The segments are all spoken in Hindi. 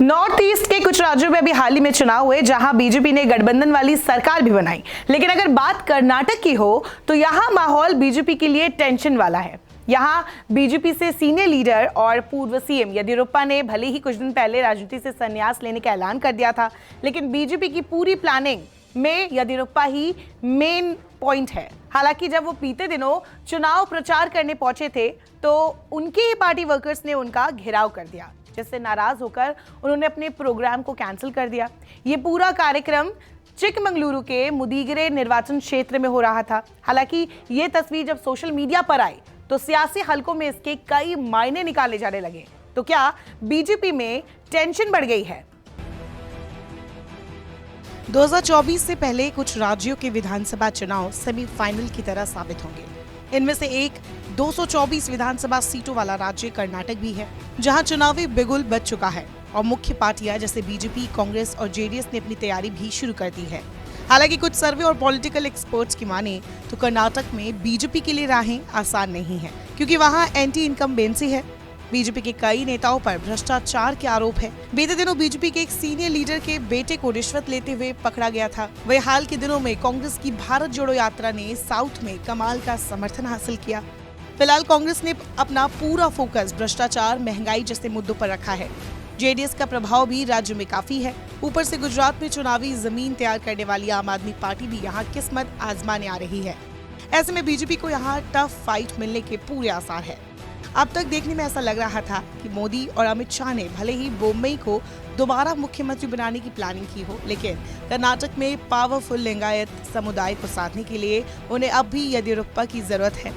नॉर्थ ईस्ट के कुछ राज्यों में अभी हाल ही में चुनाव हुए जहां बीजेपी ने गठबंधन वाली सरकार भी बनाई, लेकिन अगर बात कर्नाटक की हो तो यहां माहौल बीजेपी के लिए टेंशन वाला है। यहां बीजेपी से सीनियर लीडर और पूर्व सीएम येदियुरप्पा ने भले ही कुछ दिन पहले राजनीति से संन्यास लेने का ऐलान कर दिया था, लेकिन बीजेपी की पूरी प्लानिंग में येदियुरप्पा ही मेन पॉइंट है। हालांकि जब वो बीते दिनों चुनाव प्रचार करने पहुंचे थे तो उनके ही पार्टी वर्कर्स ने उनका घेराव कर दिया, जिससे नाराज होकर उन्होंने अपने प्रोग्राम को कैंसिल कर दिया। ये पूरा कार्यक्रम चिकमंगलुरु के मुदिगेरे निर्वाचन क्षेत्र में हो रहा था। हालांकि ये तस्वीर जब सोशल मीडिया पर आई तो सियासी हलकों में इसके कई मायने निकाले जाने लगे। तो क्या बीजेपी में टेंशन बढ़ गई है? 2024 से पहले कुछ राज्यों के विधानसभा चुनाव सेमीफाइनल की तरह साबित होंगे। इनमें से एक 224 विधानसभा सीटों वाला राज्य कर्नाटक भी है, जहां चुनावी बिगुल बज चुका है और मुख्य पार्टियां जैसे बीजेपी, कांग्रेस और जेडीएस ने अपनी तैयारी भी शुरू कर दी है। हालांकि कुछ सर्वे और पॉलिटिकल एक्सपर्ट्स की माने तो कर्नाटक में बीजेपी के लिए राहें आसान नहीं है, क्योंकि वहां एंटी इनकम्बेंसी है। बीजेपी के कई नेताओं पर भ्रष्टाचार के आरोप है। बीते दिनों बीजेपी के एक सीनियर लीडर के बेटे को रिश्वत लेते हुए पकड़ा गया था। वही हाल के दिनों में कांग्रेस की भारत जोड़ो यात्रा ने साउथ में कमाल का समर्थन हासिल किया। फिलहाल कांग्रेस ने अपना पूरा फोकस भ्रष्टाचार, महंगाई जैसे मुद्दों पर रखा है। जेडीएस का प्रभाव भी राज्य में काफी है। ऊपर से गुजरात में चुनावी जमीन तैयार करने वाली आम आदमी पार्टी भी यहाँ किस्मत आजमाने आ रही है। ऐसे में बीजेपी को यहाँ टफ फाइट मिलने के पूरे आसार है। अब तक देखने में ऐसा लग रहा था कि मोदी और अमित शाह ने भले ही बोम्मई को दोबारा मुख्यमंत्री बनाने की प्लानिंग की हो, लेकिन कर्नाटक में पावरफुल लिंगायत समुदाय को साधने के लिए उन्हें अब भी येदियुरप्पा की जरूरत है।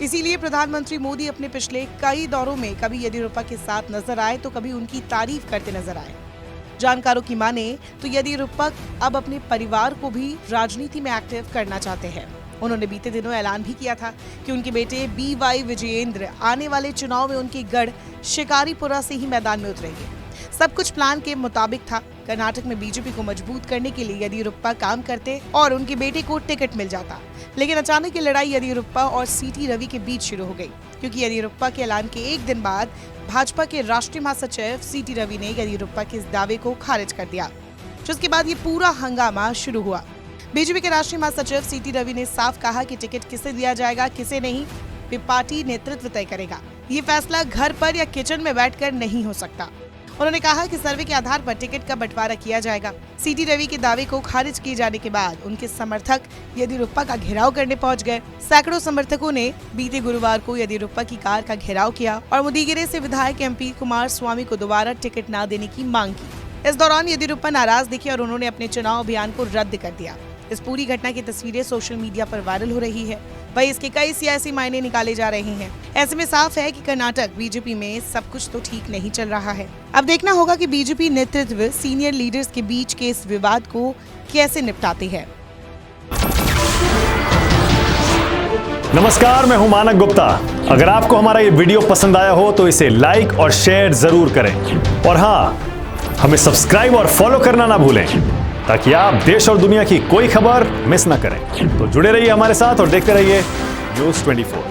इसीलिए प्रधानमंत्री मोदी अपने पिछले कई दौरों में कभी येदियुरप्पा के साथ नजर आए तो कभी उनकी तारीफ करते नजर आए। जानकारों की माने तो येदियुरप्पा अब अपने परिवार को भी राजनीति में एक्टिव करना चाहते हैं। उन्होंने बीते दिनों ऐलान भी किया था कि उनके बेटे BY विजयेंद्र आने वाले चुनाव में उनके गढ़ शिकारीपुरा से ही मैदान में उतरेंगे। सब कुछ प्लान के मुताबिक था। कर्नाटक में बीजेपी को मजबूत करने के लिए येदियुरप्पा काम करते और उनके बेटे को टिकट मिल जाता, लेकिन अचानक ये लड़ाई येदियुरप्पा और CT रवि के बीच शुरू हो गई, क्योंकि येदियुरप्पा के ऐलान के एक दिन बाद भाजपा के राष्ट्रीय महासचिव CT रवि ने येदियुरप्पा के इस दावे को खारिज कर दिया, जिसके बाद ये पूरा हंगामा शुरू हुआ। बीजेपी के राष्ट्रीय महासचिव CT रवि ने साफ कहा कि टिकट किसे दिया जाएगा, किसे नहीं, वे पार्टी नेतृत्व तय करेगा। ये फैसला घर पर या किचन में बैठकर नहीं हो सकता। उन्होंने कहा कि सर्वे के आधार पर टिकट का बंटवारा किया जाएगा। CT रवि के दावे को खारिज किए जाने के बाद उनके समर्थक येदियुरप्पा का घेराव करने पहुंच गए। सैकड़ों समर्थकों ने बीते गुरुवार को येदियुरप्पा की कार का घेराव किया और मुदिगेरे से विधायक MP कुमारस्वामी को दोबारा टिकट न देने की मांग की। इस दौरान येदियुरप्पा नाराज दिखे और उन्होंने अपने चुनाव अभियान को रद्द कर दिया। इस पूरी घटना की तस्वीरें सोशल मीडिया पर वायरल हो रही है। वही इसके कई सियासी मायने निकाले जा रहे हैं। ऐसे में साफ है कि कर्नाटक बीजेपी में सब कुछ तो ठीक नहीं चल रहा है। अब देखना होगा कि बीजेपी नेतृत्व सीनियर लीडर्स के बीच के इस विवाद को कैसे निपटाती है। नमस्कार, मैं हूं मानक गुप्ता। अगर आपको हमारा ये वीडियो पसंद आया हो तो इसे लाइक और शेयर जरूर करें, और हाँ, हमें सब्सक्राइब और फॉलो करना ना भूलें, ताकि आप देश और दुनिया की कोई खबर मिस ना करें। तो जुड़े रहिए हमारे साथ और देखते रहिए न्यूज़ 24।